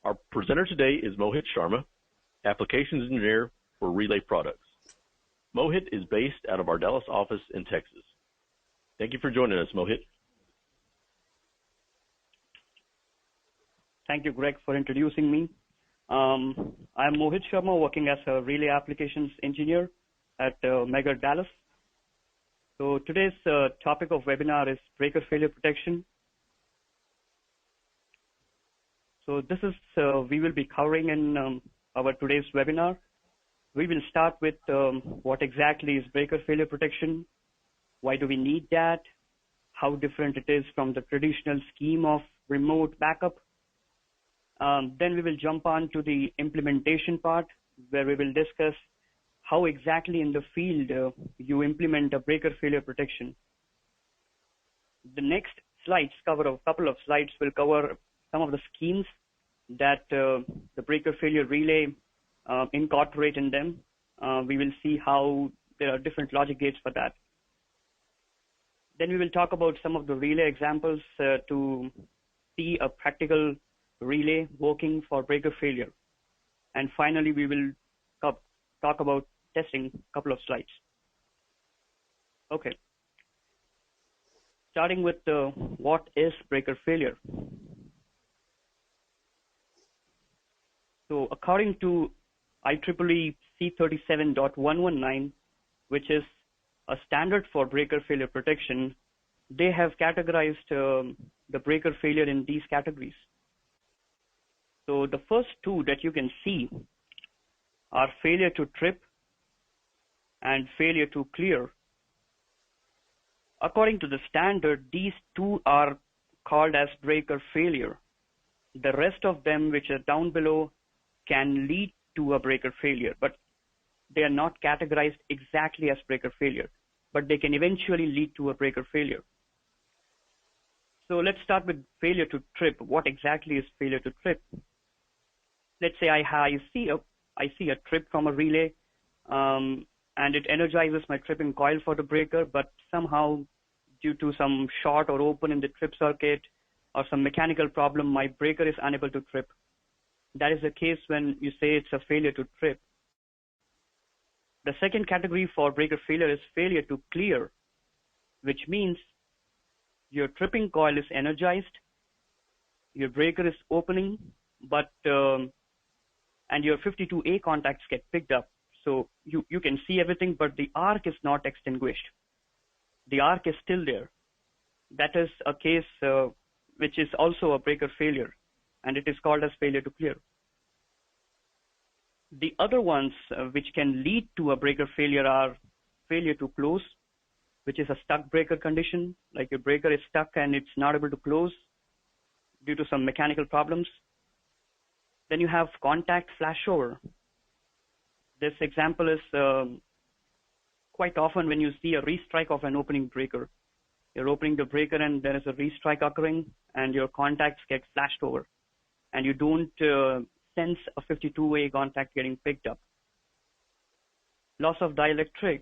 Our presenter today is Mohit Sharma, Applications Engineer for Relay Products. Mohit is based out of our Dallas office in Texas. Thank you for joining us, Mohit. Thank you, Greg, for introducing me. I'm Mohit Sharma, working as a Relay Applications Engineer at Mega Dallas. So today's topic of webinar is breaker failure protection. So this is we will be covering in our today's webinar. We will start with what exactly is breaker failure protection, why do we need that, how different it is from the traditional scheme of remote backup. Then we will jump on to the implementation part, where we will discuss how exactly in the field you implement a breaker failure protection. The next slides cover a couple of slides will cover some of the schemes that the breaker failure relay incorporate in them. We will see how there are different logic gates for that. Then we will talk about some of the relay examples to see a practical relay working for breaker failure. And finally, we will talk about testing a couple of slides. Okay. Starting with what is breaker failure? So according to IEEE C37.119, which is a standard for breaker failure protection, they have categorized the breaker failure in these categories. So the first two that you can see are failure to trip and failure to clear. According to the standard, these two are called as breaker failure. The rest of them, which are down below, can lead to a breaker failure, but they are not categorized exactly as breaker failure, but they can eventually lead to a breaker failure. So let's start with failure to trip. What exactly is failure to trip? Let's say I see a trip from a relay, and it energizes my tripping coil for the breaker, but somehow due to some short or open in the trip circuit or some mechanical problem, my breaker is unable to trip. That is the case when you say it's a failure to trip. The second category for breaker failure is failure to clear, which means your tripping coil is energized, your breaker is opening, but and your 52A contacts get picked up. So you can see everything, but the arc is not extinguished. The arc is still there. That is a case which is also a breaker failure, and it is called as failure to clear. The other ones which can lead to a breaker failure are failure to close, which is a stuck breaker condition, like your breaker is stuck and it's not able to close due to some mechanical problems. Then you have contact flashover. This example is quite often when you see a restrike of an opening breaker. You're opening the breaker and there is a restrike occurring and your contacts get flashed over and you don't sense a 52A contact getting picked up. Loss of dielectric.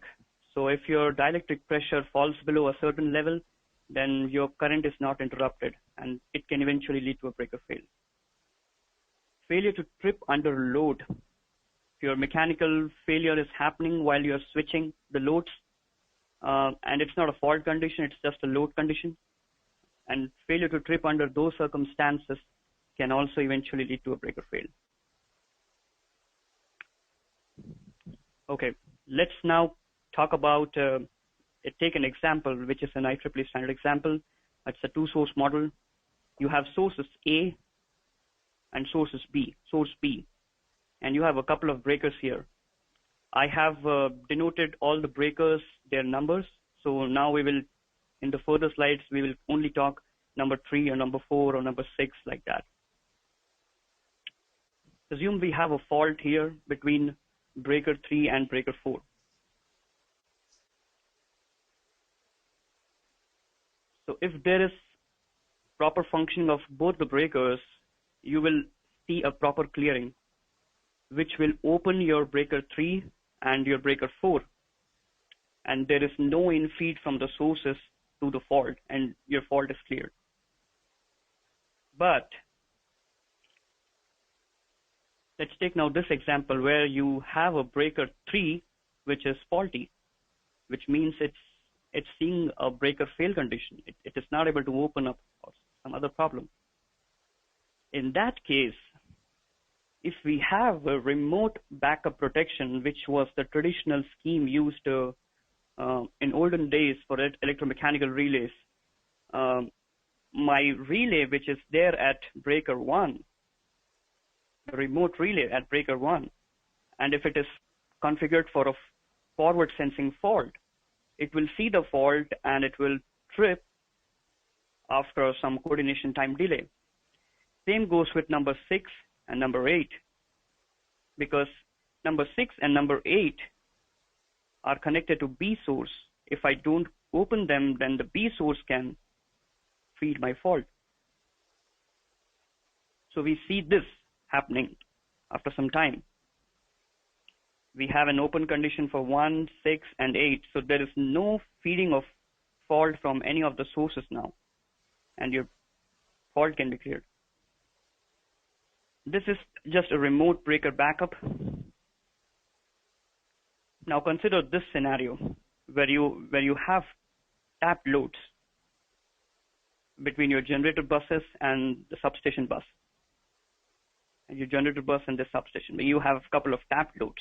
So if your dielectric pressure falls below a certain level, then your current is not interrupted and it can eventually lead to a breaker fail. Failure to trip under load. If your mechanical failure is happening while you're switching the loads, and it's not a fault condition, it's just a load condition. And failure to trip under those circumstances can also eventually lead to a breaker fail. Okay, let's now talk about, take an example, which is an IEEE standard example. It's a two-source model. You have sources A and source B, and you have a couple of breakers here. I have denoted all the breakers, their numbers. So now we will, in the further slides, we will only talk number 3 or number 4 or number 6 like that. Assume we have a fault here between breaker 3 and breaker 4. So if there is proper functioning of both the breakers, you will see a proper clearing, which will open your breaker 3 and your breaker 4. And there is no in-feed from the sources to the fault, and your fault is cleared. But Let's take now this example where you have a breaker 3 which is faulty, which means it's seeing a breaker fail condition. It is not able to open up or some other problem. In that case, if we have a remote backup protection, which was the traditional scheme used in olden days for electromechanical relays, my relay, which is there at breaker 1, the remote relay at breaker 1, and if it is configured for a forward sensing fault, it will see the fault and it will trip after some coordination time delay. Same goes with number 6 and number 8, because number 6 and number 8 are connected to B source. If I don't open them, then the B source can feed my fault. So we see this happening after some time. We have an open condition for 1, 6, and 8, so there is no feeding of fault from any of the sources now, and your fault can be cleared. This is just a remote breaker backup. Now consider this scenario where you have tapped loads between your generator buses and the substation bus, and your generator bus and the substation. You have a couple of tapped loads.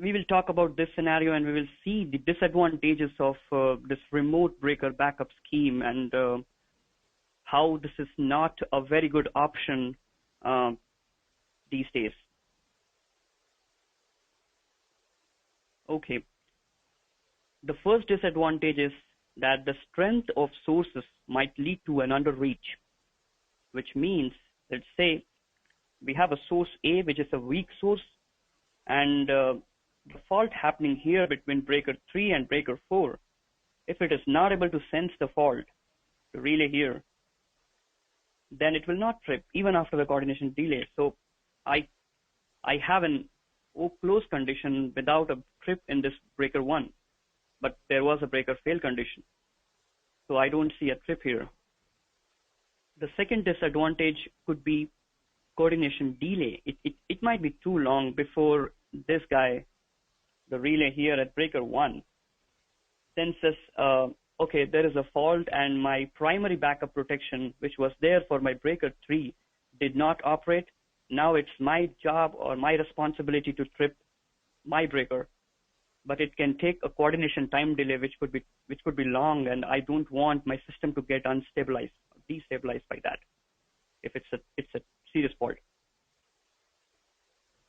We will talk about this scenario and we will see the disadvantages of this remote breaker backup scheme and how this is not a very good option these days. Okay. The first disadvantage is that the strength of sources might lead to an underreach, which means, let's say, we have a source A, which is a weak source, and the fault happening here between breaker 3 and breaker 4, if it is not able to sense the fault, the relay here, then it will not trip even after the coordination delay. So I have an close condition without a trip in this breaker 1, but there was a breaker fail condition. So I don't see a trip here. The second disadvantage could be coordination delay. It might be too long before this guy, the relay here at breaker 1, senses, okay, there is a fault and my primary backup protection, which was there for my breaker 3, did not operate. Now it's my job or my responsibility to trip my breaker, but it can take a coordination time delay, which could be long, and I don't want my system to get unstabilized, destabilized by that if it's a serious fault.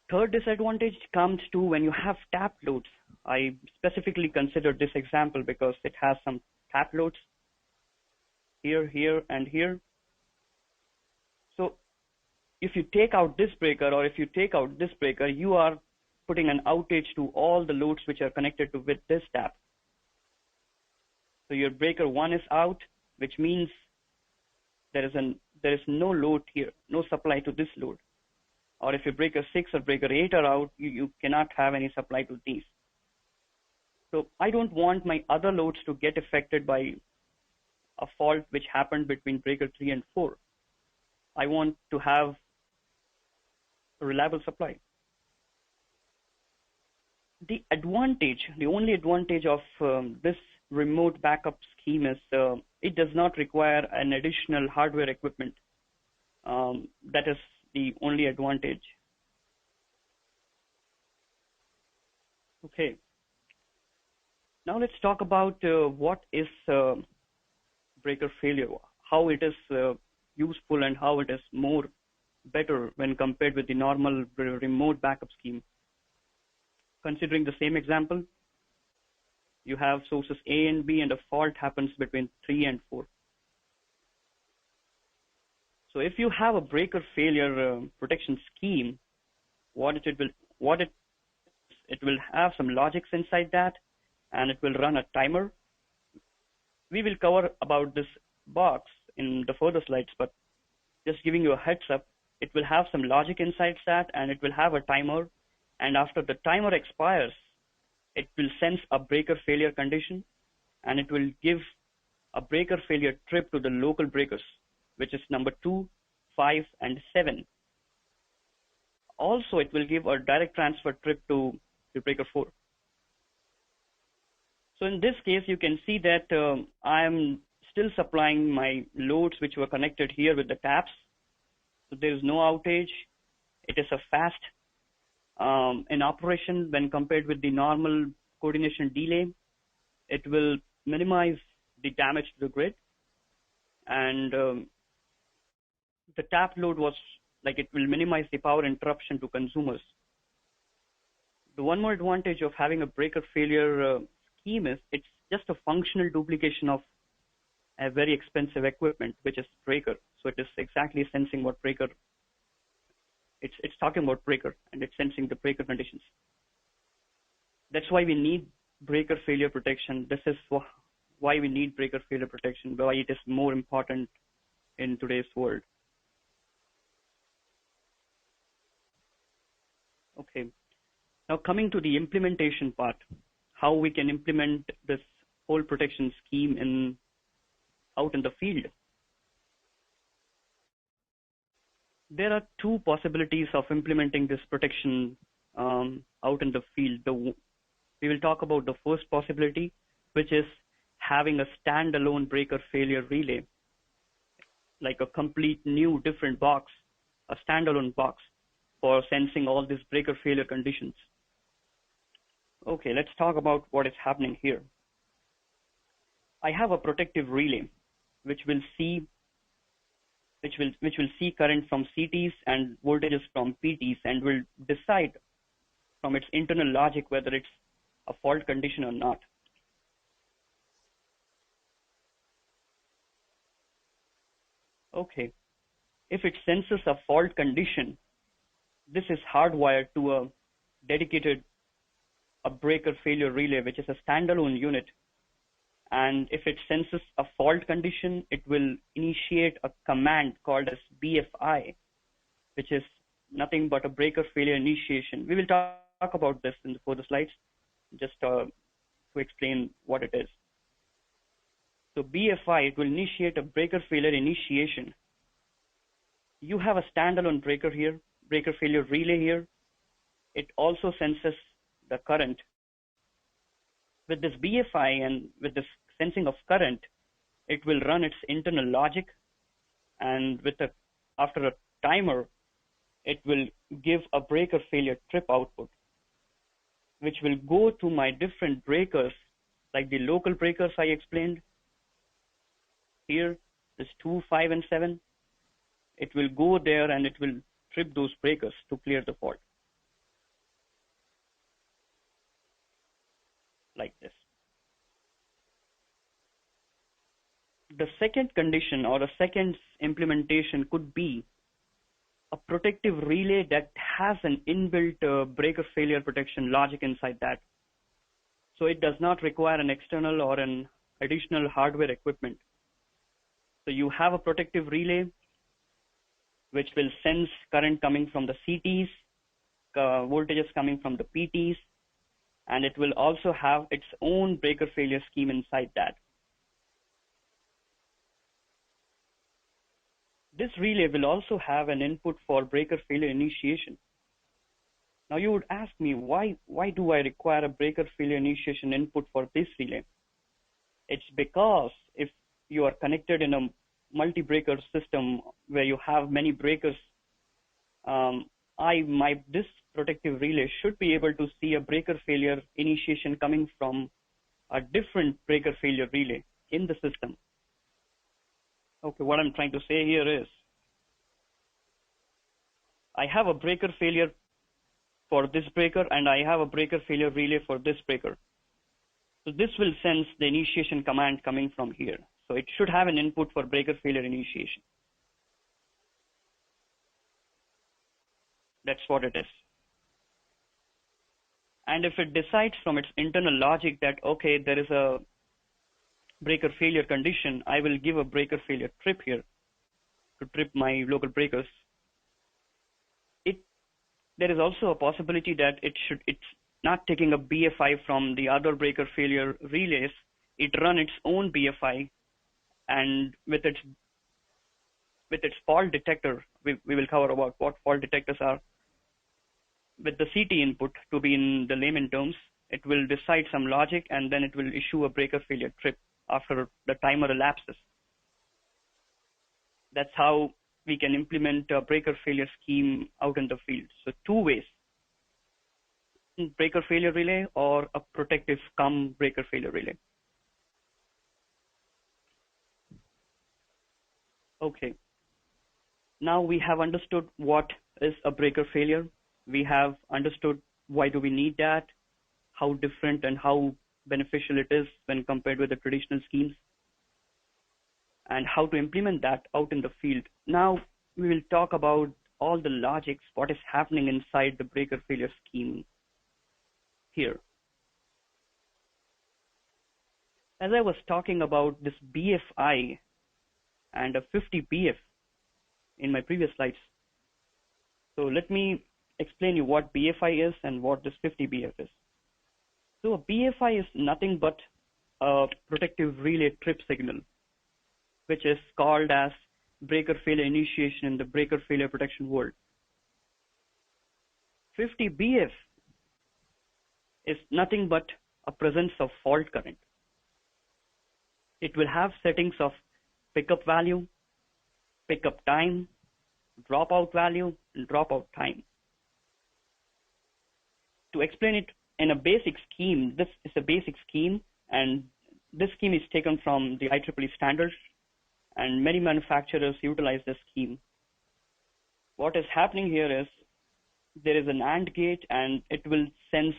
Third disadvantage comes to when you have tap loads. I specifically considered this example because it has some tap loads here, here, and here. So if you take out this breaker or if you take out this breaker, you are putting an outage to all the loads which are connected with this tap. So your breaker 1 is out, which means there is no load here, no supply to this load. Or if your breaker 6 or breaker 8 are out, you cannot have any supply to these. So I don't want my other loads to get affected by a fault which happened between breaker 3 and 4. I want to have a reliable supply. The only advantage of this remote backup scheme is it does not require an additional hardware equipment. That is the only advantage. Okay. Now let's talk about what is breaker failure, how it is useful and how it is more better when compared with the normal remote backup scheme. Considering the same example, you have sources A and B and a fault happens between 3 and 4. So if you have a breaker failure protection scheme, it will have some logics inside that, and it will run a timer. We will cover about this box in the further slides, but just giving you a heads up, it will have some logic inside that, and it will have a timer, and after the timer expires, it will sense a breaker failure condition, and it will give a breaker failure trip to the local breakers, which is number 2, 5, and 7. Also, it will give a direct transfer trip to the breaker 4. So in this case, you can see that I am still supplying my loads which were connected here with the taps. So there is no outage. It is a fast in operation when compared with the normal coordination delay. It will minimize the damage to the grid. And the tap load was like it will minimize the power interruption to consumers. The one more advantage of having a breaker failure scheme is it's just a functional duplication of a very expensive equipment, which is breaker. So it is exactly sensing what breaker. It's talking about breaker and it's sensing the breaker conditions. That's why we need breaker failure protection. This is why we need breaker failure protection, why it is more important in today's world. Okay. Now coming to the implementation part, how we can implement this whole protection scheme out in the field. There are two possibilities of implementing this protection out in the field. We will talk about the first possibility, which is having a standalone breaker failure relay, like a complete new different box, a standalone box for sensing all these breaker failure conditions. Okay, let's talk about what is happening here. I have a protective relay which will see current from CTs and voltages from PTs and will decide from its internal logic whether it's a fault condition or not. Okay, if it senses a fault condition, this is hardwired to a dedicated breaker failure relay, which is a standalone unit. And if it senses a fault condition, it will initiate a command called as BFI, which is nothing but a breaker failure initiation. We will talk about this in the further slides, just to explain what it is. So BFI, it will initiate a breaker failure initiation. You have a standalone breaker here, breaker failure relay here. It also senses the current. With this BFI and with this sensing of current, it will run its internal logic, and after a timer, it will give a breaker failure trip output, which will go to my different breakers, like the local breakers I explained. Here, this 2, 5, and 7. It will go there and it will trip those breakers to clear the fault. Like this. The second condition or a second implementation could be a protective relay that has an inbuilt breaker failure protection logic inside that. So it does not require an external or an additional hardware equipment. So you have a protective relay which will sense current coming from the CTs, voltages coming from the PTs, and it will also have its own breaker failure scheme inside that. This relay will also have an input for breaker failure initiation. Now you would ask me, why do I require a breaker failure initiation input for this relay? It's because if you are connected in a multi-breaker system where you have many breakers, this protective relay should be able to see a breaker failure initiation coming from a different breaker failure relay in the system. Okay, what I'm trying to say here is, I have a breaker failure for this breaker and I have a breaker failure relay for this breaker. So this will sense the initiation command coming from here. So it should have an input for breaker failure initiation. That's what it is. And if it decides from its internal logic that, okay, there is a breaker failure condition, I will give a breaker failure trip here to trip my local breakers. There is also a possibility that it's not taking a BFI from the other breaker failure relays. It run its own BFI and with its fault detector, we will cover about what fault detectors are. With the CT input, to be in the layman terms, it will decide some logic and then it will issue a breaker failure trip after the timer elapses. That's how we can implement a breaker failure scheme out in the field. So two ways: breaker failure relay or a protective cum breaker failure relay. Okay. Now we have understood what is a breaker failure. We have understood why do we need that, how different and how beneficial it is when compared with the traditional schemes, and how to implement that out in the field. Now we will talk about all the logics, what is happening inside the breaker failure scheme here. As I was talking about this BFI and a 50 BF in my previous slides, so let me explain you what BFI is and what this 50 BF is. So a BFI is nothing but a protective relay trip signal, which is called as breaker failure initiation in the breaker failure protection world. 50 BF is nothing but a presence of fault current. It will have settings of pickup value, pickup time, dropout value, and dropout time. To explain it in a basic scheme, this is a basic scheme, and this scheme is taken from the IEEE standards, and many manufacturers utilize this scheme. What is happening here is there is an AND gate, and it will sense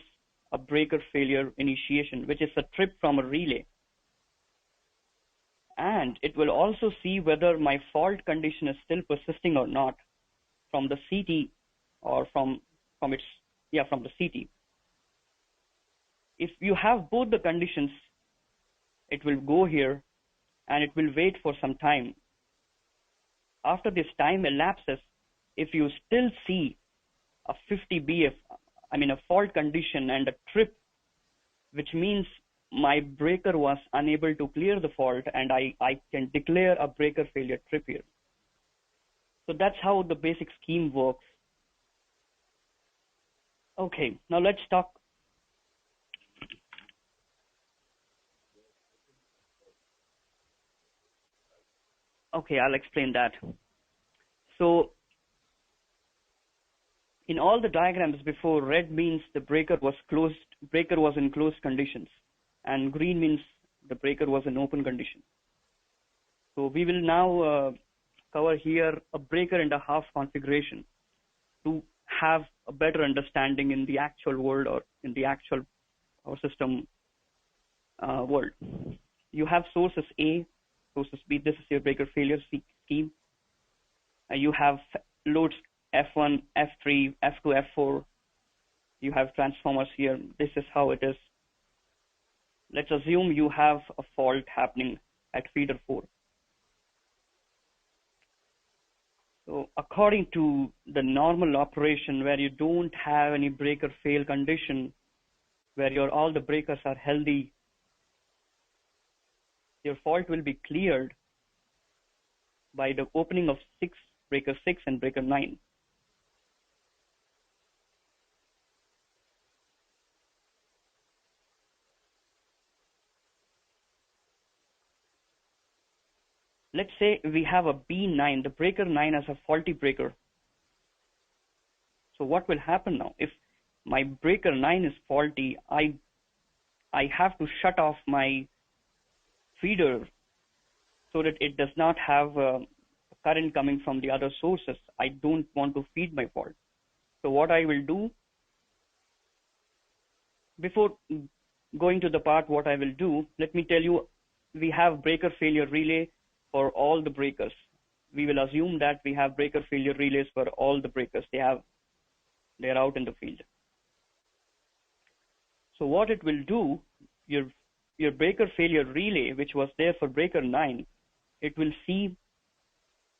a breaker failure initiation, which is a trip from a relay. And it will also see whether my fault condition is still persisting or not from the CT or from the CT. If you have both the conditions, it will go here and it will wait for some time. After this time elapses, if you still see a 50 BF, a fault condition and a trip, which means my breaker was unable to clear the fault and I can declare a breaker failure trip here. So that's how the basic scheme works. Okay, now let's talk. Okay, I'll explain that. So in all the diagrams before, red means the breaker was in closed conditions, and green means the breaker was in open condition. So we will now cover here a breaker and a half configuration to have a better understanding in the actual world or in the actual power system world. You have sources A, sources B. This is your breaker failure scheme. You have loads F1, F3, F2, F4. You have transformers here. This is how it is. Let's assume you have a fault happening at feeder 4. So according to the normal operation where you don't have any breaker fail condition, where all the breakers are healthy, your fault will be cleared by the opening of breaker 6 and breaker 9. Let's say we have a B9, the breaker 9 as a faulty breaker. So what will happen now? If my breaker 9 is faulty, I have to shut off my feeder so that it does not have current coming from the other sources. I don't want to feed my fault. So what I will do, before going to the part what I will do, let me tell you, we have breaker failure relay for all the breakers. We will assume that we have breaker failure relays for all the breakers. They are out in the field. So what it will do, your breaker failure relay, which was there for breaker 9, it will see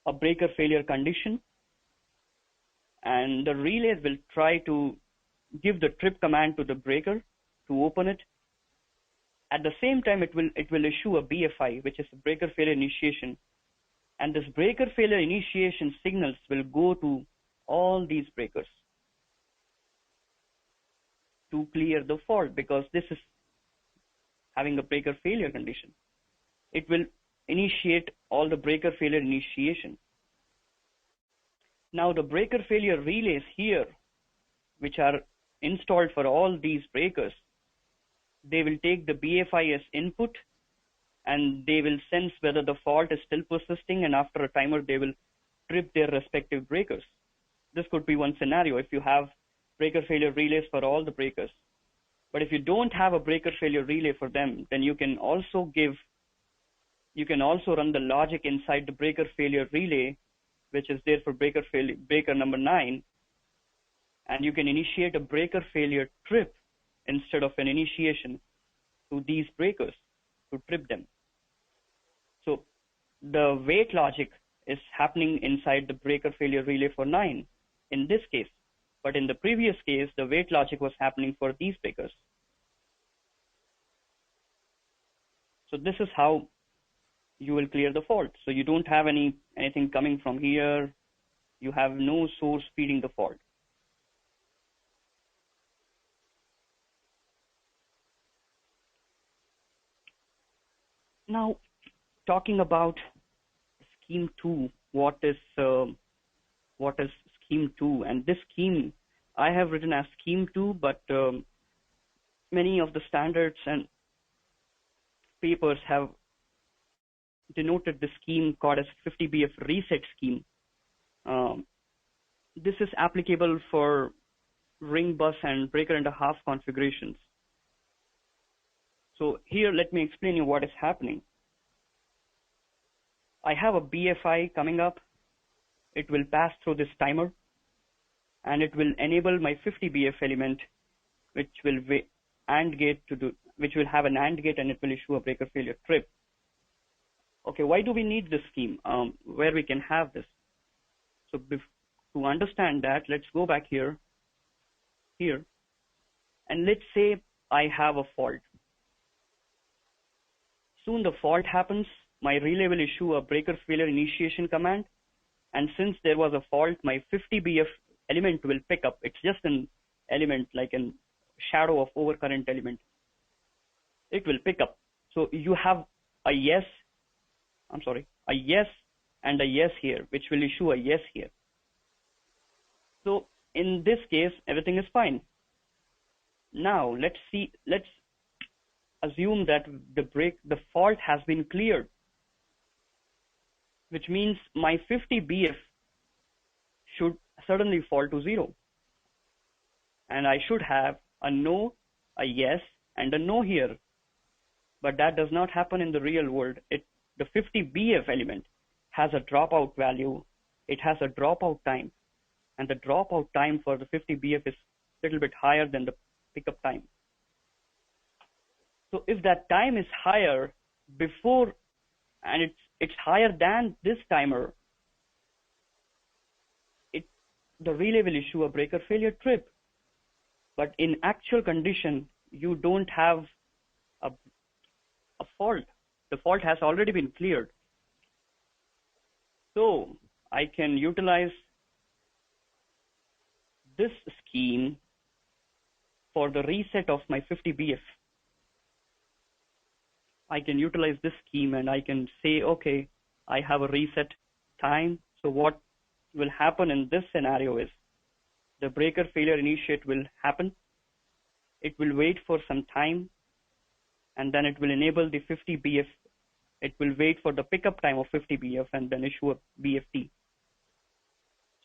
a breaker failure condition, and the relay will try to give the trip command to the breaker to open it, At the same time, it will issue a BFI, which is a breaker failure initiation. And this breaker failure initiation signals will go to all these breakers to clear the fault, because this is having a breaker failure condition. It will initiate all the breaker failure initiation. Now the breaker failure relays here, which are installed for all these breakers, they will take the BFI as input, and they will sense whether the fault is still persisting, and after a timer they will trip their respective breakers. This could be one scenario if you have breaker failure relays for all the breakers. But if you don't have a breaker failure relay for them, then you can also run the logic inside the breaker failure relay, which is there for breaker number 9, and you can initiate a breaker failure trip instead of an initiation to these breakers to trip them. So the wait logic is happening inside the breaker failure relay for 9 in this case. But in the previous case, the wait logic was happening for these breakers. So this is how you will clear the fault. So you don't have anything coming from here. You have no source feeding the fault. Now, talking about scheme 2, what is scheme 2? And this scheme I have written as scheme 2, but many of the standards and papers have denoted the scheme called as 50BF reset scheme. This is applicable for ring bus and breaker and a half configurations. So here, let me explain you what is happening. I have a BFI coming up. It will pass through this timer, and it will enable my 50BF element, which will have an AND gate, and it will issue a breaker failure trip. Okay, why do we need this scheme? Where we can have this? So to understand that, let's go back here, and let's say I have a fault. Soon the fault happens. My relay will issue a breaker failure initiation command, and since there was a fault, my 50BF element will pick up. It's just an element, like a shadow of overcurrent element. It will pick up. So you have a yes and a yes here, which will issue a yes here. So in this case, everything is fine. Now let's assume that the fault has been cleared, which means my 50BF should suddenly fall to 0. And I should have a no, a yes, and a no here. But that does not happen in the real world. The 50BF element has a dropout value. It has a dropout time. And the dropout time for the 50BF is a little bit higher than the pickup time. So if that time is higher before, and it's higher than this timer, the relay will issue a breaker failure trip. But in actual condition, you don't have a fault. The fault has already been cleared. So I can utilize this scheme for the reset of my 50BF. I can utilize this scheme and I can say, okay, I have a reset time. So what will happen in this scenario is the breaker failure initiate will happen. It will wait for some time, and then it will enable the 50BF. It will wait for the pickup time of 50BF and then issue a BFT.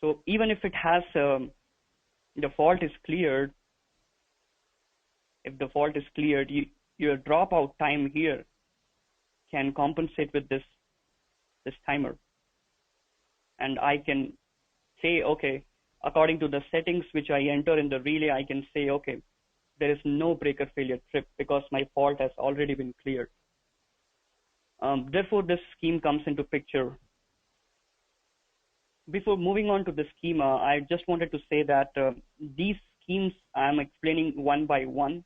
So even if it has the fault is cleared, if the fault is cleared, your dropout time here can compensate with this timer. And I can say, okay, according to the settings which I enter in the relay, I can say, okay, there is no breaker failure trip because my fault has already been cleared. Therefore, this scheme comes into picture. Before moving on to the schema, I just wanted to say that these schemes I am explaining one by one.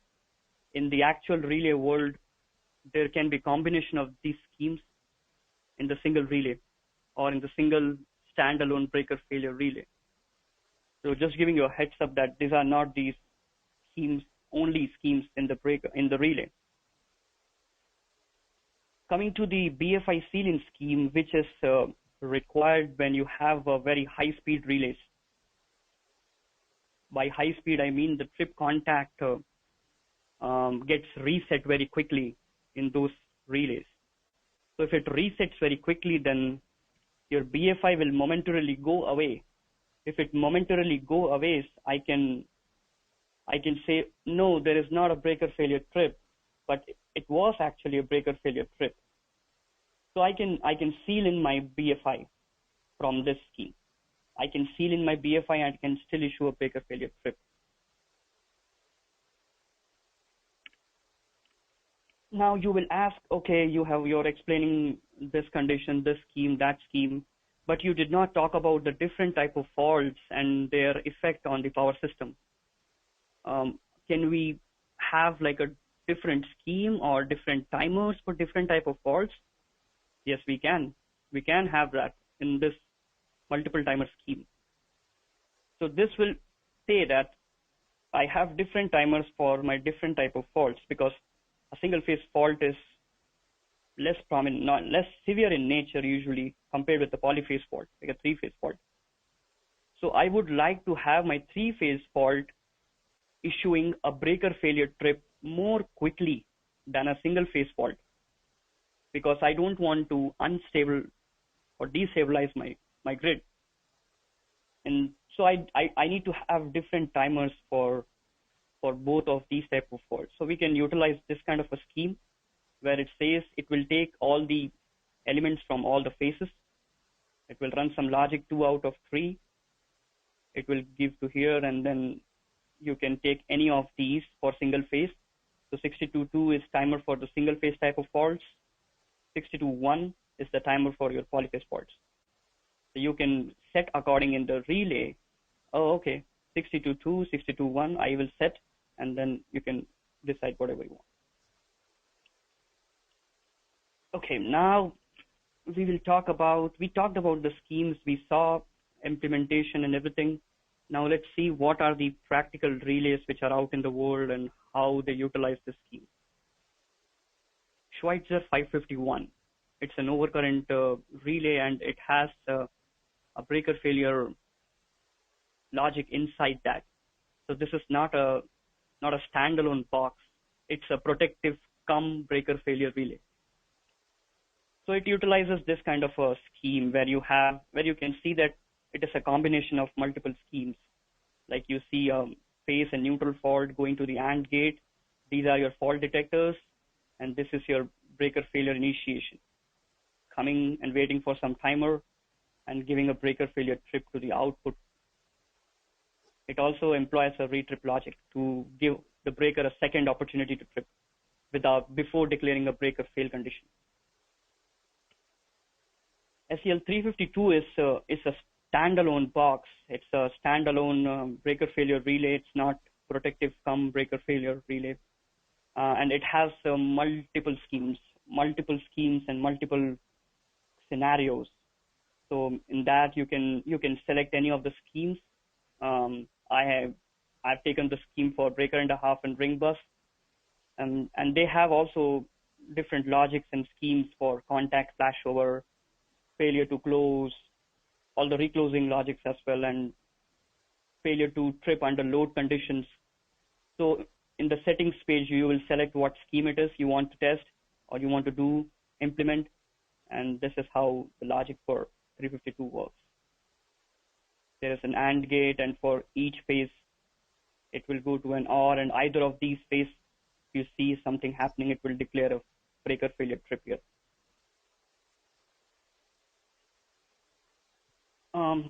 In the actual relay world, there can be combination of these schemes in the single relay or in the single standalone breaker failure relay. So just giving you a heads up that these are not these schemes, only schemes in the relay. Coming to the BFI sealing scheme, which is required when you have a very high-speed relays. By high speed, I mean the trip contact gets reset very quickly in those relays. So if it resets very quickly, then your BFI will momentarily go away. If it momentarily go away, I can say, no, there is not a breaker failure trip, but it was actually a breaker failure trip. So I can seal in my BFI from this scheme. I can seal in my BFI and can still issue a breaker failure trip. Now you will ask, okay, you're explaining this condition, this scheme, that scheme, but you did not talk about the different type of faults and their effect on the power system. Can we have like a different scheme or different timers for different type of faults? Yes, we can. We can have that in this multiple timer scheme. So this will say that I have different timers for my different type of faults, because a single phase fault is less prominent, not less severe in nature usually compared with the polyphase fault, like a three-phase fault. So I would like to have my three-phase fault issuing a breaker failure trip more quickly than a single phase fault, because I don't want to unstable or destabilize my grid. And so I need to have different timers for both of these type of faults. So we can utilize this kind of a scheme where it says it will take all the elements from all the phases. It will run some logic 2 out of 3. It will give to here, and then you can take any of these for single phase. So 62.2 is timer for the single phase type of faults. 62.1 is the timer for your polyphase faults. So you can set according in the relay. Oh, okay, 62.2, 62.1, I will set, and then you can decide whatever you want. Okay, now we talked about the schemes, we saw implementation and everything. Now let's see what are the practical relays which are out in the world and how they utilize the scheme. Schweitzer 551. It's an overcurrent relay, and it has a breaker failure logic inside that. So this is not a standalone box. It's a protective cum breaker failure relay. So it utilizes this kind of a scheme where you can see that it is a combination of multiple schemes. Like you see phase and neutral fault going to the AND gate. These are your fault detectors, and this is your breaker failure initiation. Coming and waiting for some timer and giving a breaker failure trip to the output. It also employs a retrip logic to give the breaker a second opportunity to trip before declaring a breaker fail condition. SEL 352 is a standalone box. It's a standalone breaker failure relay. It's not protective cum breaker failure relay, and it has multiple schemes and multiple scenarios. So in that you can select any of the schemes. I've taken the scheme for breaker and a half and ring bus, and they have also different logics and schemes for contact flashover, failure to close, all the reclosing logics as well, and failure to trip under load conditions. So in the settings page, you will select what scheme it is you want to test or you want to implement, and this is how the logic for 352 works. There is an AND gate, and for each phase, it will go to an OR, and either of these phases, if you see something happening, it will declare a breaker failure trip here.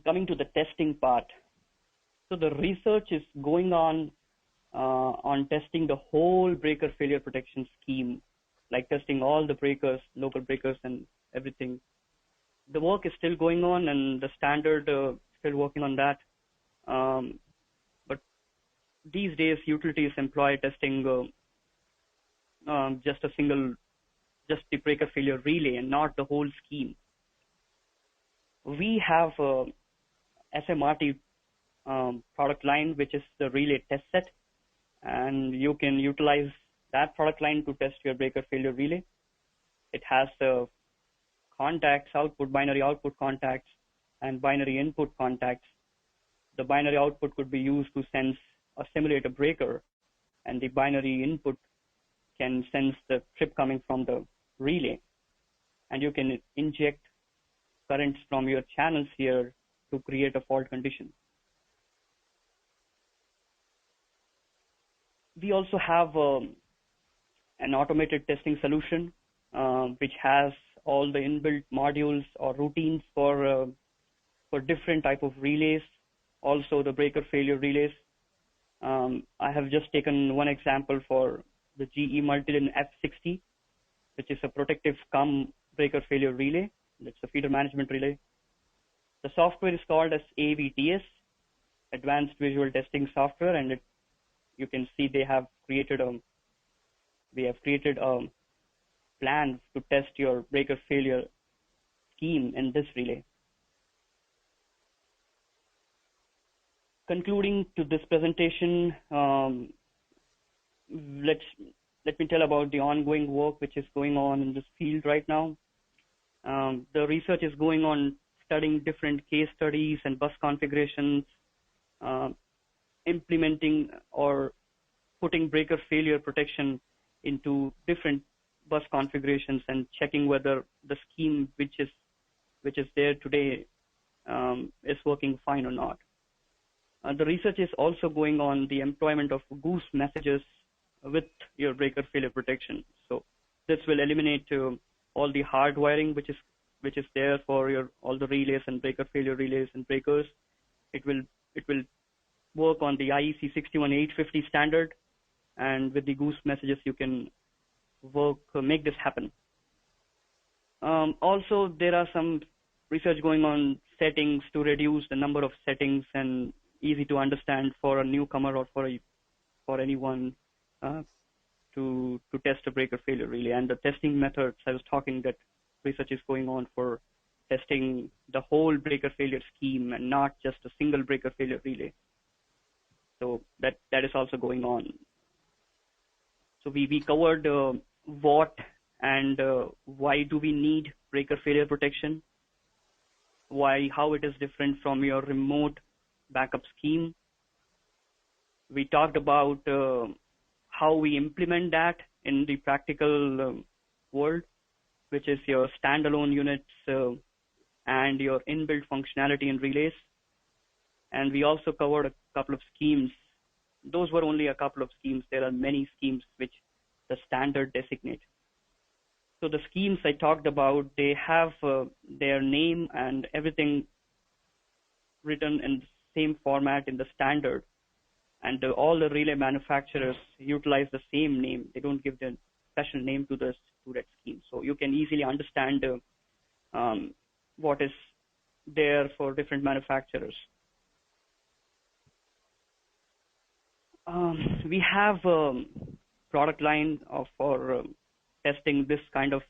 Coming to the testing part. So the research is going on testing the whole breaker failure protection scheme, like testing all the breakers, local breakers, and everything. The work is still going on, and the standard still working on that. But these days, utilities employ testing just a single just the breaker failure relay and not the whole scheme. We have a SMRT product line, which is the relay test set, and you can utilize that product line to test your breaker failure relay. It has the contacts, binary output contacts, and binary input contacts. The binary output could be used to sense or simulate a breaker, and the binary input can sense the trip coming from the relay. And you can inject currents from your channels here to create a fault condition. We also have an automated testing solution which has all the inbuilt modules or routines for different type of relays, also the breaker failure relays. I have just taken one example for the GE Multilin F60, which is a protective breaker failure relay. It's a feeder management relay. The software is called as AVTS, Advanced Visual Testing Software, and you can see they have created a plan to test your breaker failure scheme in this relay. Concluding to this presentation, let me tell about the ongoing work which is going on in this field right now. The research is going on studying different case studies and bus configurations, implementing or putting breaker failure protection into different bus configurations and checking whether the scheme which is there today is working fine or not. The research is also going on the employment of goose messages with your breaker failure protection. So this will eliminate all the hardwiring which is there for all the relays and breaker failure relays and breakers. It will work on the IEC 61850 standard, and with the goose messages you can make this happen. Also, there are some research going on settings to reduce the number of settings and easy to understand for a newcomer or for anyone to test a breaker failure relay. And the testing methods, I was talking that research is going on for testing the whole breaker failure scheme and not just a single breaker failure relay. So that is also going on. So we covered what and why do we need breaker failure protection, how it is different from your remote backup scheme. We talked about how we implement that in the practical world, which is your standalone units and your inbuilt functionality in relays. And we also covered a couple of schemes. Those were only a couple of schemes. There are many schemes which the standard designate. So the schemes I talked about, they have their name and everything written in the same format in the standard. And all the relay manufacturers utilize the same name. They don't give the special name to that scheme. So you can easily understand what is there for different manufacturers. We have a product line for testing this kind of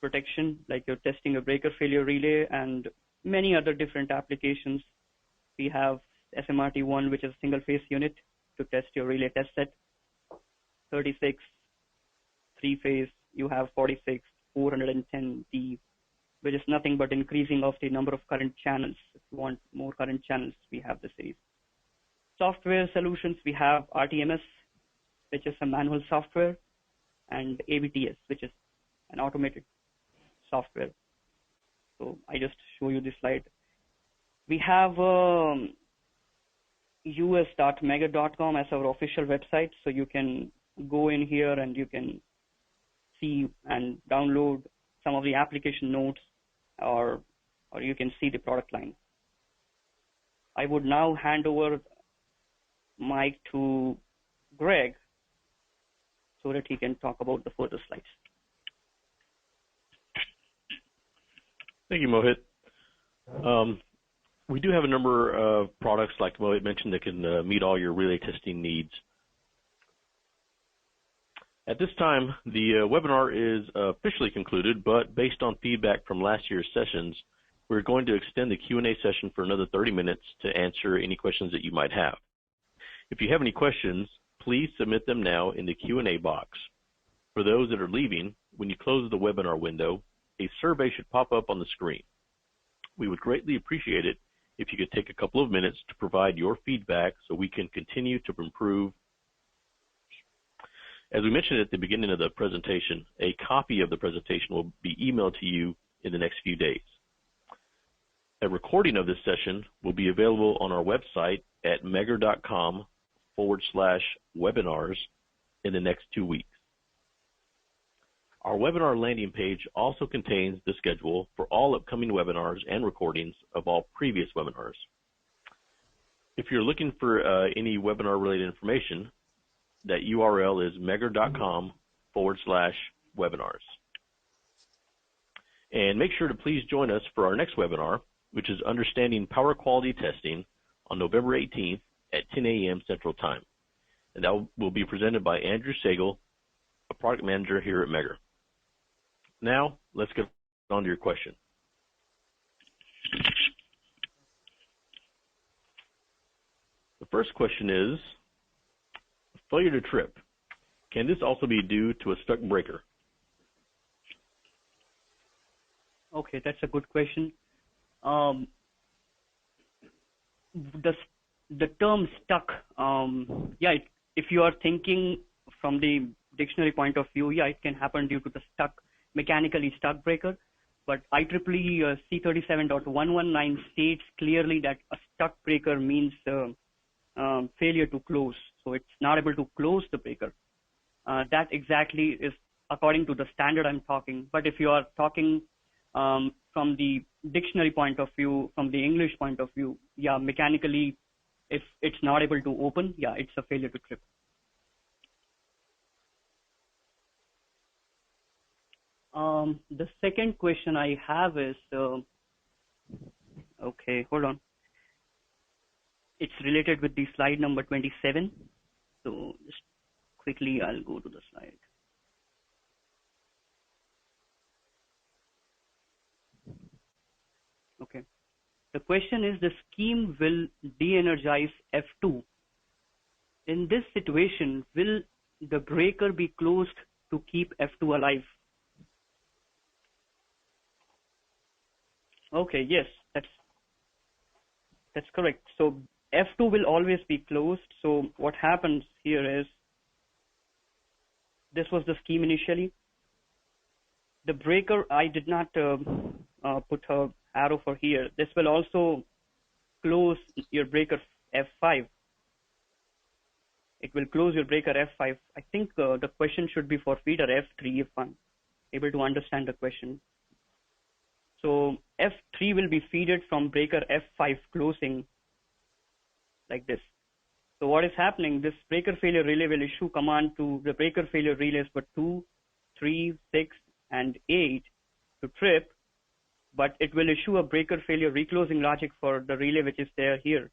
protection, like you're testing a breaker failure relay and many other different applications. We have SMRT1, which is a single phase unit to test your relay test set. 36, 3-phase, you have 46, 410D, which is nothing but increasing of the number of current channels. If you want more current channels, we have the series. Software solutions, we have RTMS, which is a manual software, and AVTS, which is an automated software. So I just show you this slide. We have us.mega.com as our official website, so you can go in here and you can see and download some of the application notes, or you can see the product line. I would now hand over mic to Greg so that he can talk about the further slides. Thank you, Mohit. We do have a number of products, like Mohit mentioned, that can meet all your relay testing needs. At this time, the webinar is officially concluded, but based on feedback from last year's sessions, we're going to extend the Q&A session for another 30 minutes to answer any questions that you might have. If you have any questions, please submit them now in the Q&A box. For those that are leaving, when you close the webinar window, a survey should pop up on the screen. We would greatly appreciate it if you could take a couple of minutes to provide your feedback so we can continue to improve. As we mentioned at the beginning of the presentation, a copy of the presentation will be emailed to you in the next few days. A recording of this session will be available on our website at megger.com/webinars in the next 2 weeks. Our webinar landing page also contains the schedule for all upcoming webinars and recordings of all previous webinars. If you're looking for any webinar-related information, that URL is megger.com/webinars. And make sure to please join us for our next webinar, which is Understanding Power Quality Testing, on November 18th at 10 a.m. Central Time. And that will be presented by Andrew Sagel, a product manager here at Megger. Now, let's get on to your question. The first question is, failure to trip. Can this also be due to a stuck breaker? Okay, that's a good question. The term stuck, if you are thinking from the dictionary point of view, it can happen due to the mechanically stuck breaker. But IEEE C37.119 states clearly that a stuck breaker means failure to close. So it's not able to close the breaker. That exactly is according to the standard I'm talking. But if you are talking from the dictionary point of view, from the English point of view, mechanically, if it's not able to open, it's a failure to trip. The second question I have is, okay, hold on. It's related with the slide number 27. So just quickly, I'll go to the slide. Okay. The question is, the scheme will de-energize F2. In this situation, will the breaker be closed to keep F2 alive? Okay, yes, that's correct. So F2 will always be closed. So what happens here is, this was the scheme initially. The breaker, I did not put a arrow for here. This will also close your breaker F5. It will close your breaker F5. I think the question should be for feeder F3 if I'm able to understand the question. So F3 will be feeded from breaker F5 closing like this. So what is happening, this breaker failure relay will issue command to the breaker failure relays for 2, 3, 6, and 8 to trip, but it will issue a breaker failure reclosing logic for the relay which is there here,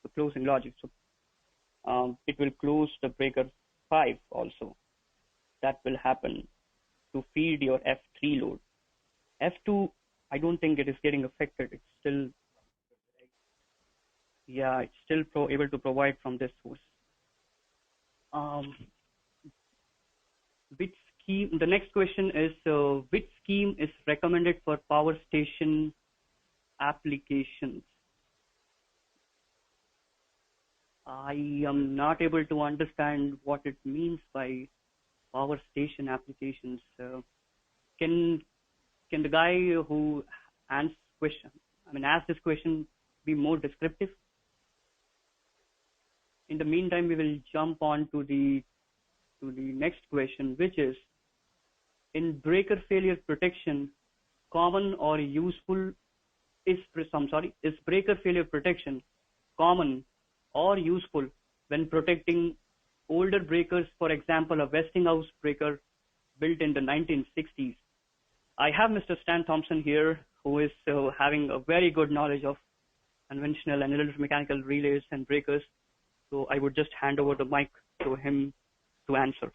the closing logic. So it will close the breaker 5 also. That will happen to feed your F3 load. F2, I don't think it is getting affected. It's still, it's still able to provide from this source. Which scheme? The next question is, which scheme is recommended for power station applications? I am not able to understand what it means by power station applications. Can the guy who asked this question be more descriptive? In the meantime, we will jump on to the next question, which is, in breaker failure protection, common or useful is breaker failure protection common or useful when protecting older breakers, for example, a Westinghouse breaker built in the 1960s? I have Mr. Stan Thompson here, who is having a very good knowledge of conventional and electromechanical relays and breakers. So I would just hand over the mic to him to answer.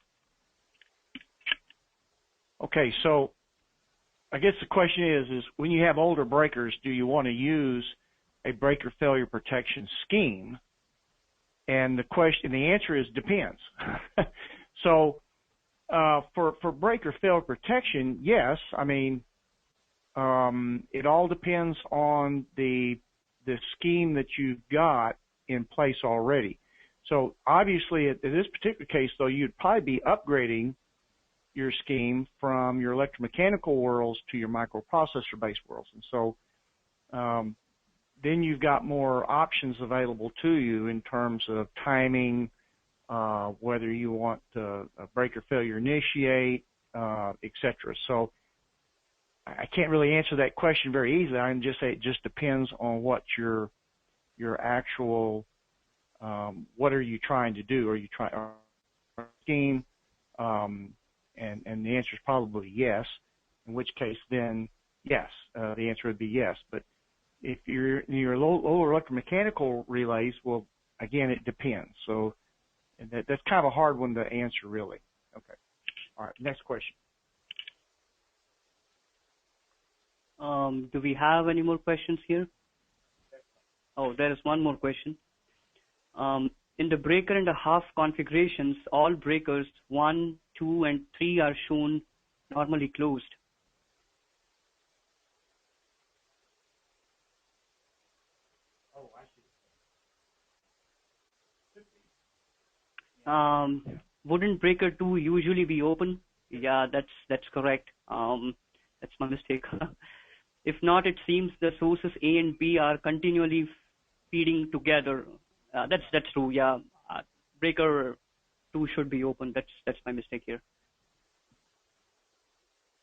Okay, so I guess the question is when you have older breakers, do you want to use a breaker failure protection scheme? And the answer is depends. So for breaker failure protection, yes. I mean, it all depends on the scheme that you've got in place already. So obviously, in this particular case, though, you'd probably be upgrading your scheme from your electromechanical worlds to your microprocessor-based worlds. And so then you've got more options available to you in terms of timing, whether you want a breaker failure initiate, etc. So I can't really answer that question very easily. I can just say it just depends on what your actual what are you trying to do? Are you trying scheme? And the answer is probably yes. In which case, then yes, the answer would be yes. But if you're in your lower electromechanical relays, well, again, it depends. So that's kind of a hard one to answer, really. Okay. All right. Next question. Do we have any more questions here? Oh, there is one more question. In the breaker and a half configurations, all breakers 1, 2, and 3 are shown normally closed. Oh, I see. Wouldn't breaker 2 usually be open? Yeah, that's correct. That's my mistake. If not, it seems the sources A and B are continually feeding together. That's true. Yeah, breaker 2 should be open. That's my mistake here.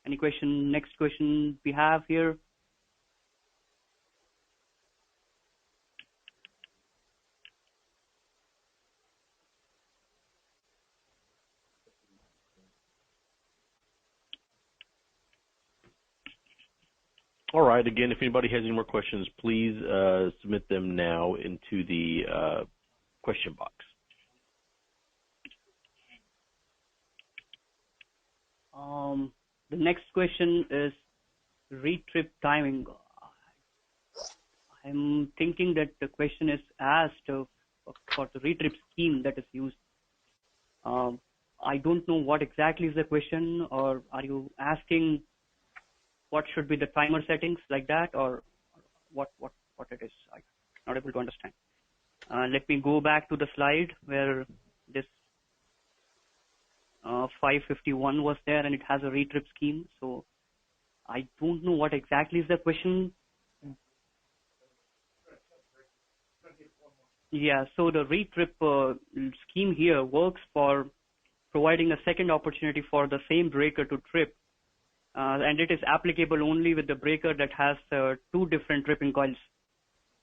Any question? Next question we have here. All right. Again, if anybody has any more questions, please submit them now into the question box. The next question is retrip timing. I'm thinking that the question is asked for the retrip scheme that is used. I don't know what exactly is the question, or are you asking what should be the timer settings like that, or what it is? I'm not able to understand. Let me go back to the slide where this 551 was there, and it has a retrip scheme. So I don't know what exactly is the question. Yeah, so the retrip scheme here works for providing a second opportunity for the same breaker to trip, and it is applicable only with the breaker that has 2 different tripping coils.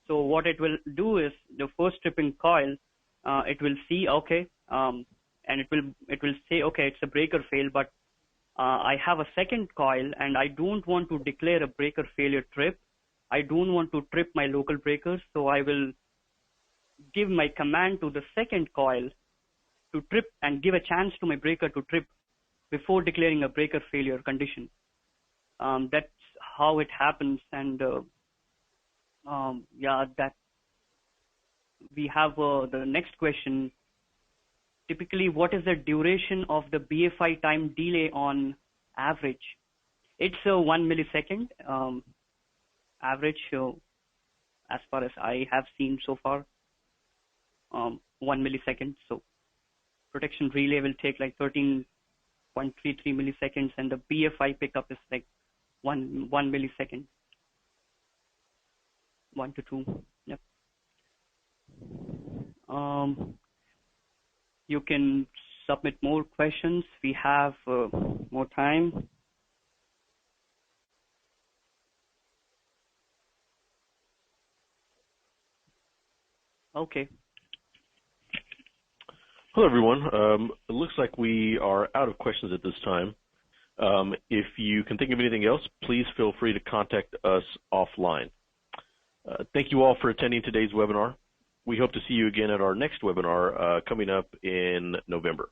So what it will do is the first tripping coil, it will see, okay, and it will say, okay, it's a breaker fail, but I have a second coil and I don't want to declare a breaker failure trip. I don't want to trip my local breakers, so I will give my command to the second coil to trip and give a chance to my breaker to trip before declaring a breaker failure condition. That's how it happens, and yeah, that we have the next question. Typically, what is the duration of the BFI time delay on average? It's 1 millisecond average, as far as I have seen so far. 1 millisecond. So protection relay will take like 13.33 milliseconds, and the BFI pickup is like 1 millisecond. 1 to 2. Yep. You can submit more questions. We have more time. Okay. Hello, everyone. It looks like we are out of questions at this time. If you can think of anything else, please feel free to contact us offline. Thank you all for attending today's webinar. We hope to see you again at our next webinar coming up in November.